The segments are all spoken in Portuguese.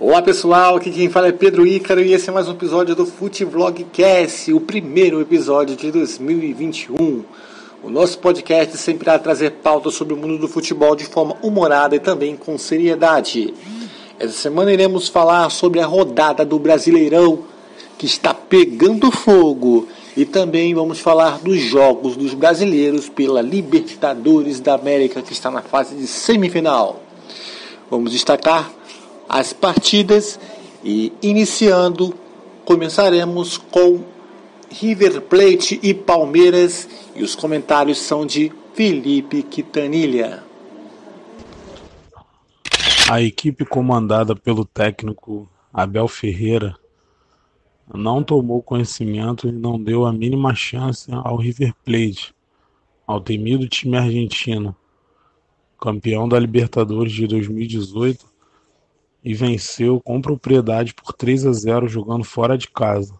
Olá pessoal, aqui quem fala é Pedro Ícaro e esse é mais um episódio do Futevlogcast, o primeiro episódio de 2021. O nosso podcast sempre irá trazer pautas sobre o mundo do futebol de forma humorada e também com seriedade. Essa semana iremos falar sobre a rodada do Brasileirão, que está pegando fogo. E também vamos falar dos jogos dos brasileiros pela Libertadores da América, que está na fase de semifinal. Vamos destacar as partidas e começaremos com River Plate e Palmeiras e os comentários são de Felipe Quintanilha. A equipe comandada pelo técnico Abel Ferreira não tomou conhecimento e não deu a mínima chance ao River Plate, ao temido time argentino, campeão da Libertadores de 2018, e venceu com propriedade por 3-0 jogando fora de casa.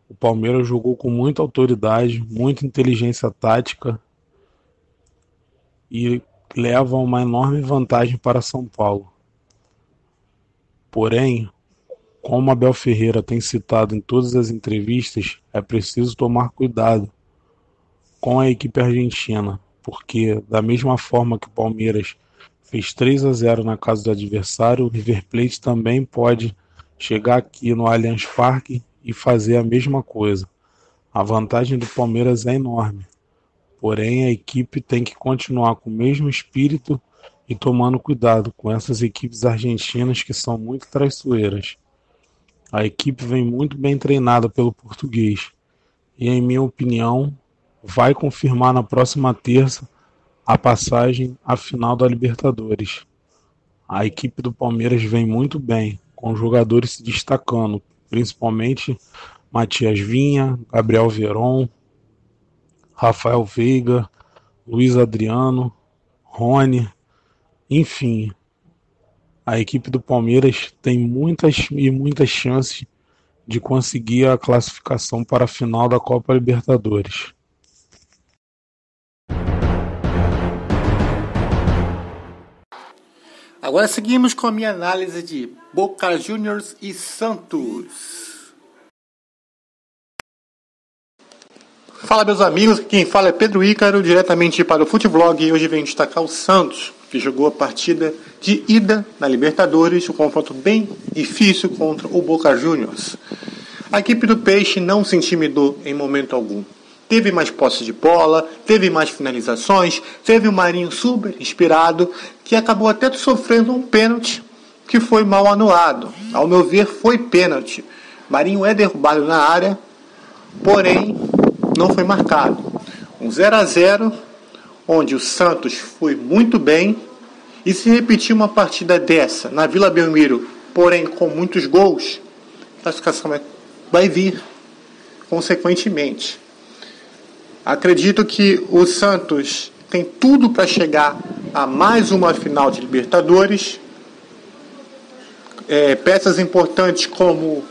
O Palmeiras jogou com muita autoridade, muita inteligência tática e leva uma enorme vantagem para São Paulo. Porém, como Abel Ferreira tem citado em todas as entrevistas, é preciso tomar cuidado com a equipe argentina, porque da mesma forma que o Palmeiras fez 3-0 na casa do adversário, o River Plate também pode chegar aqui no Allianz Parque e fazer a mesma coisa. A vantagem do Palmeiras é enorme, porém a equipe tem que continuar com o mesmo espírito e tomando cuidado com essas equipes argentinas que são muito traiçoeiras. A equipe vem muito bem treinada pelo português e, em minha opinião, vai confirmar na próxima terça a passagem à final da Libertadores. A equipe do Palmeiras vem muito bem, com jogadores se destacando, principalmente Matias Vinha, Gabriel Veron, Rafael Veiga, Luiz Adriano, Rony, enfim. A equipe do Palmeiras tem muitas chances de conseguir a classificação para a final da Copa Libertadores. Agora seguimos com a minha análise de Boca Juniors e Santos. Fala meus amigos, quem fala é Pedro Ícaro, diretamente para o Futevlog, e hoje venho destacar o Santos, que jogou a partida de ida na Libertadores, um confronto bem difícil contra o Boca Juniors. A equipe do Peixe não se intimidou em momento algum. Teve mais posse de bola, teve mais finalizações, teve o Marinho super inspirado, que acabou até sofrendo um pênalti que foi mal anulado. Ao meu ver, foi pênalti. Marinho é derrubado na área, porém não foi marcado. Um 0-0, onde o Santos foi muito bem, e se repetir uma partida dessa na Vila Belmiro, porém com muitos gols, a classificação vai vir consequentemente. Acredito que o Santos tem tudo para chegar a mais uma final de Libertadores. Peças importantes como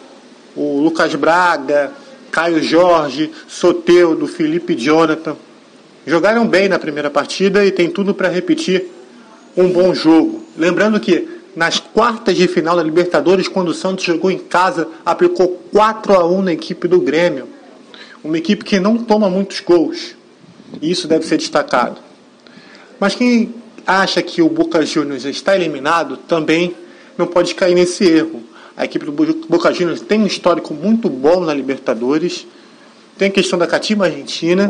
o Lucas Braga, Caio Jorge, Soteldo, Felipe Jonathan jogaram bem na primeira partida e tem tudo para repetir um bom jogo. Lembrando que nas quartas de final da Libertadores, quando o Santos jogou em casa, aplicou 4-1 na equipe do Grêmio. Uma equipe que não toma muitos gols. E isso deve ser destacado. Mas quem acha que o Boca Juniors está eliminado também não pode cair nesse erro. A equipe do Boca Juniors tem um histórico muito bom na Libertadores. Tem a questão da cativa argentina.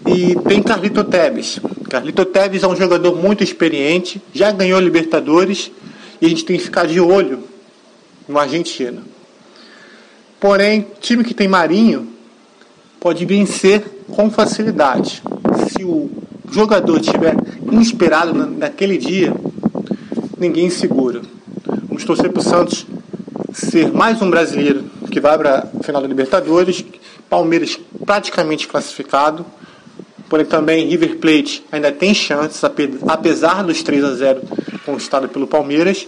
E tem Carlito Tevez. Carlito Tevez é um jogador muito experiente. Já ganhou a Libertadores. E a gente tem que ficar de olho no Argentina. Porém, time que tem Marinho pode vencer com facilidade. Se o jogador estiver inspirado naquele dia, ninguém segura. Vamos torcer para o Santos ser mais um brasileiro que vai para a final da Libertadores. Palmeiras praticamente classificado. Porém também River Plate ainda tem chances, apesar dos 3-0 conquistado pelo Palmeiras.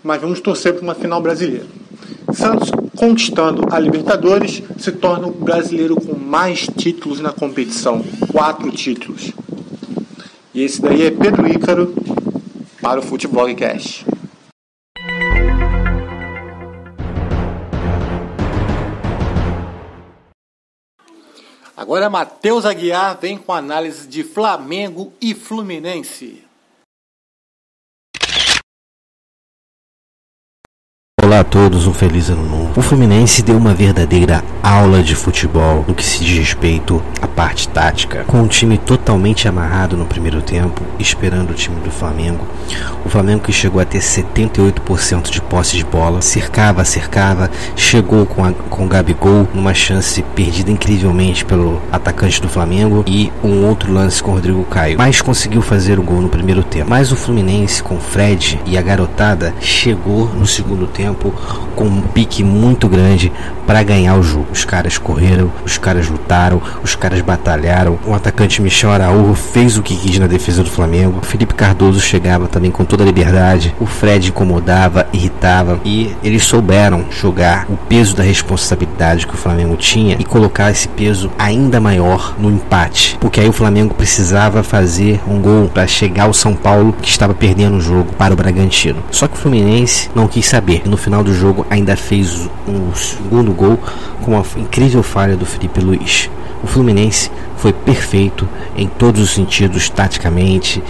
Mas vamos torcer para uma final brasileira. Santos, conquistando a Libertadores, se torna o brasileiro com mais títulos na competição. 4 títulos. E esse daí é Pedro Ícaro para o Futevlogcast. Agora Matheus Aguiar vem com análise de Flamengo e Fluminense. Olá a todos, um feliz ano novo. O Fluminense deu uma verdadeira aula de futebol no que se diz respeito à parte tática, com o time totalmente amarrado no primeiro tempo, esperando o time do Flamengo. O Flamengo que chegou a ter 78% de posse de bola, cercava, chegou com o Gabigol numa chance perdida incrivelmente pelo atacante do Flamengo e um outro lance com o Rodrigo Caio, mas conseguiu fazer o gol no primeiro tempo. Mas o Fluminense com o Fred e a garotada chegou no segundo tempo com um pique muito grande para ganhar o jogo. Os caras correram, os caras lutaram, os caras batalharam. O atacante Michel Araújo fez o que quis na defesa do Flamengo. O Felipe Cardoso chegava também com toda a liberdade. O Fred incomodava, irritava e eles souberam jogar o peso da responsabilidade que o Flamengo tinha e colocar esse peso ainda maior no empate, porque aí o Flamengo precisava fazer um gol para chegar ao São Paulo, que estava perdendo o jogo para o Bragantino. Só que o Fluminense não quis saber. No final do jogo ainda fez um segundo gol com uma incrível falha do Felipe Luiz. O Fluminense foi perfeito em todos os sentidos, taticamente,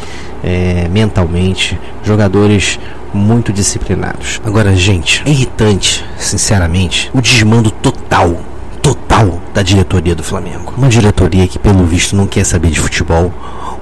mentalmente, jogadores muito disciplinados. Agora, gente, é irritante, sinceramente, o desmando total da diretoria do Flamengo. Uma diretoria que, pelo visto, não quer saber de futebol,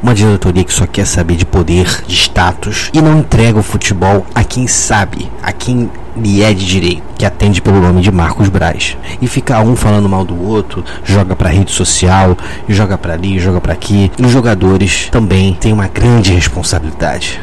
uma diretoria que só quer saber de poder, de status, e não entrega o futebol a quem sabe, a quem lhe é de direito, que atende pelo nome de Marcos Braz. E fica um falando mal do outro, joga pra rede social, joga pra ali, joga pra aqui. Os jogadores também têm uma grande responsabilidade.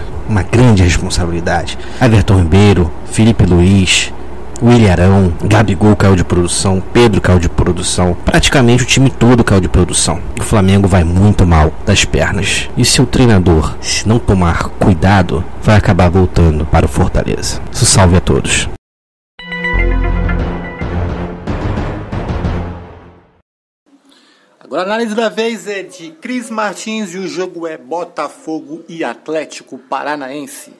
Everton Ribeiro, Felipe Luiz, William Arão, Gabigol caiu de produção, Pedro caiu de produção, praticamente o time todo caiu de produção. O Flamengo vai muito mal das pernas. E se o treinador, se não tomar cuidado, vai acabar voltando para o Fortaleza. Salve a todos. Agora a análise da vez é de Cris Martins e o jogo é Botafogo e Atlético Paranaense.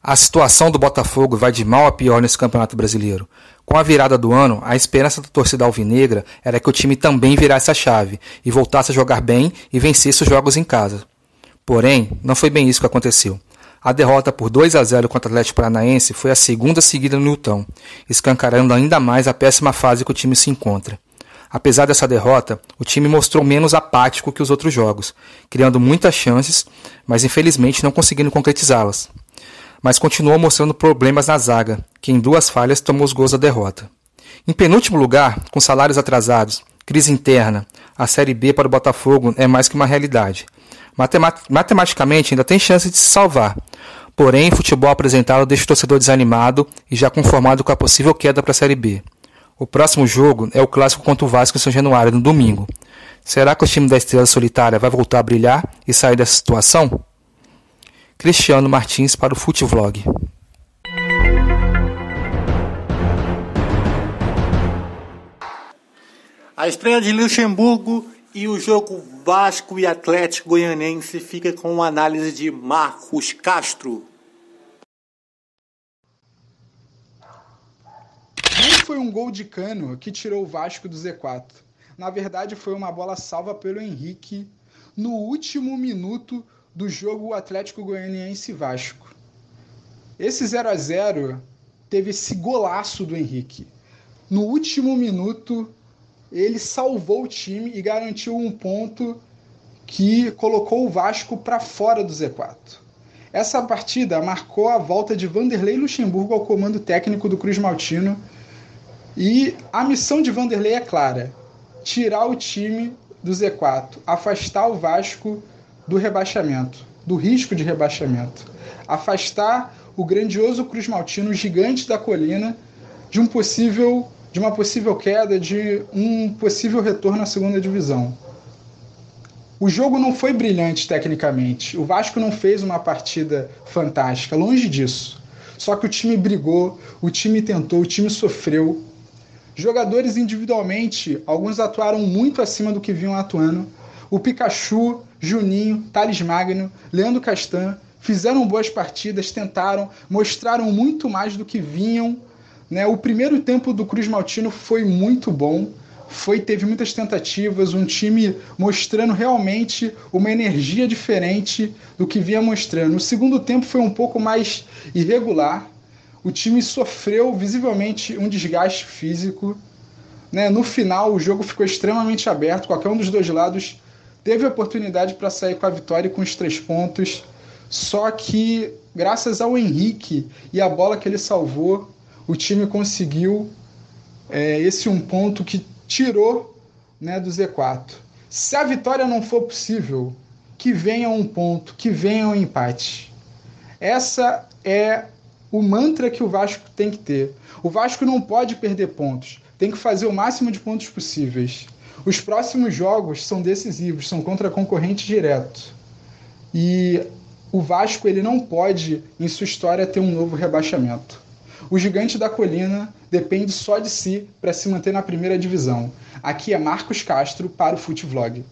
A situação do Botafogo vai de mal a pior nesse Campeonato Brasileiro. Com a virada do ano, a esperança da torcida alvinegra era que o time também virasse a chave e voltasse a jogar bem e vencesse os jogos em casa. Porém, não foi bem isso que aconteceu. A derrota por 2-0 contra o Atlético Paranaense foi a segunda seguida no Newton, escancarando ainda mais a péssima fase que o time se encontra. Apesar dessa derrota, o time mostrou menos apático que os outros jogos, criando muitas chances, mas infelizmente não conseguindo concretizá-las. Mas continuou mostrando problemas na zaga, que em 2 falhas tomou os gols da derrota. Em penúltimo lugar, com salários atrasados, crise interna, a Série B para o Botafogo é mais que uma realidade. Matematicamente ainda tem chance de se salvar, porém o futebol apresentado deixa o torcedor desanimado e já conformado com a possível queda para a Série B. O próximo jogo é o clássico contra o Vasco em São Januário, no domingo. Será que o time da Estrela Solitária vai voltar a brilhar e sair dessa situação? Cristiano Martins para o Futevlog. A estreia de Luxemburgo e o jogo Vasco e Atlético Goianiense fica com uma análise de Marcos Castro. Não foi um gol de Cano que tirou o Vasco do Z4. Na verdade, foi uma bola salva pelo Henrique no último minuto do jogo Atlético Goianiense Vasco. Esse 0-0 teve esse golaço do Henrique. No último minuto, ele salvou o time e garantiu um ponto que colocou o Vasco para fora do Z4. Essa partida marcou a volta de Vanderlei Luxemburgo ao comando técnico do Cruz Maltino e a missão de Vanderlei é clara: tirar o time do Z4, afastar o Vasco do rebaixamento, do risco de rebaixamento, afastar o grandioso Cruz Maltino, gigante da colina, de uma possível queda, de um possível retorno à segunda divisão. O jogo não foi brilhante tecnicamente, o Vasco não fez uma partida fantástica, longe disso. Só que o time brigou, o time tentou, o time sofreu. Jogadores individualmente, alguns atuaram muito acima do que vinham atuando. O Pikachu, Juninho, Thales Magno, Leandro Castan fizeram boas partidas, tentaram, mostraram muito mais do que vinham né? O primeiro tempo do Cruz Maltino foi muito bom, teve muitas tentativas, um time mostrando realmente uma energia diferente do que vinha mostrando. O segundo tempo foi um pouco mais irregular, o time sofreu visivelmente um desgaste físico, né? No final o jogo ficou extremamente aberto, qualquer um dos dois lados teve a oportunidade para sair com a vitória e com os 3 pontos, só que graças ao Henrique e a bola que ele salvou, o time conseguiu esse 1 ponto que tirou, né, do Z4. Se a vitória não for possível, que venha 1 ponto, que venha um empate. Essa é o mantra que o Vasco tem que ter. O Vasco não pode perder pontos, tem que fazer o máximo de pontos possíveis. Os próximos jogos são decisivos, são contra concorrente direto. E o Vasco ele não pode, em sua história, ter um novo rebaixamento. O Gigante da Colina depende só de si para se manter na primeira divisão. Aqui é Marcos Castro para o Futevlog.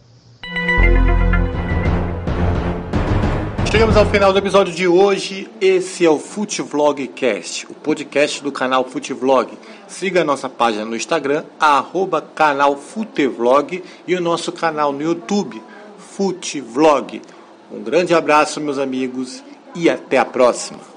Chegamos ao final do episódio de hoje. Esse é o Futevlogcast, o podcast do canal Futevlog. Siga a nossa página no Instagram, @canalfutevlog, e o nosso canal no YouTube, Futevlog. Um grande abraço, meus amigos, e até a próxima.